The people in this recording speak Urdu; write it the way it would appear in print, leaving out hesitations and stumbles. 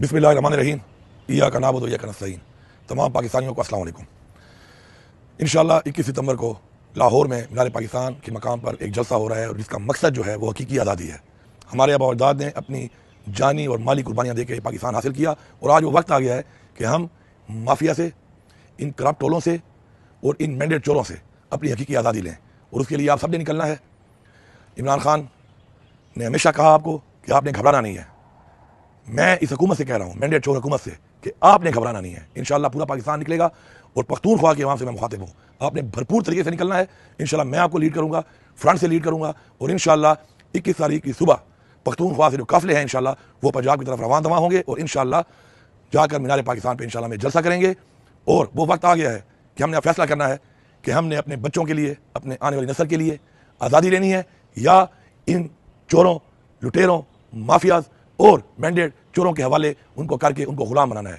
بسم اللہ الرحمن الرحیم ایاک نعبد و ایاک نستعین۔ تمام پاکستانیوں کو السلام علیکم۔ انشاءاللہ 21 ستمبر کو لاہور میں مینار پاکستان کے مقام پر ایک جلسہ ہو رہا ہے اور جس کا مقصد جو ہے وہ حقیقی آزادی ہے۔ ہمارے آبا و اجداد نے اپنی جانی اور مالی قربانیاں دے کے پاکستان حاصل کیا اور آج وہ وقت آ گیا ہے کہ ہم مافیا سے، ان کرپٹ ٹولوں سے اور ان مینڈیٹ چوروں سے اپنی حقیقی آزادی لیں، اور اس کے لیے آپ سب نے نکلنا ہے۔ عمران خان نے ہمیشہ کہا آپ کو کہ آپ نے گھبرانا نہیں ہے۔ میں اس حکومت سے کہہ رہا ہوں، مینڈیٹ چور حکومت سے، کہ آپ نے گھبرانا نہیں ہے۔ انشاءاللہ پورا پاکستان نکلے گا اور پختونخوا کے عوام سے میں مخاطب ہوں، آپ نے بھرپور طریقے سے نکلنا ہے۔ انشاءاللہ میں آپ کو لیڈ کروں گا، فرنٹ سے لیڈ کروں گا، اور انشاءاللہ 21 تاریخ کی صبح پختونخوا سے جو قافلے ہیں انشاءاللہ وہ پنجاب کی طرف روان دوا ہوں گے، اور انشاءاللہ جا کر مینار پاکستان پہ انشاءاللہ میں جلسہ کریں گے۔ اور وہ وقت آ گیا ہے کہ ہم نے فیصلہ کرنا ہے کہ ہم نے اپنے بچوں کے لیے، اپنے آنے والی نسل کے لیے آزادی لینی ہے، یا ان چوروں، لٹیروں، مافیاز اور مینڈیٹ چوروں کے حوالے ان کو کر کے ان کو غلام بنانا ہے۔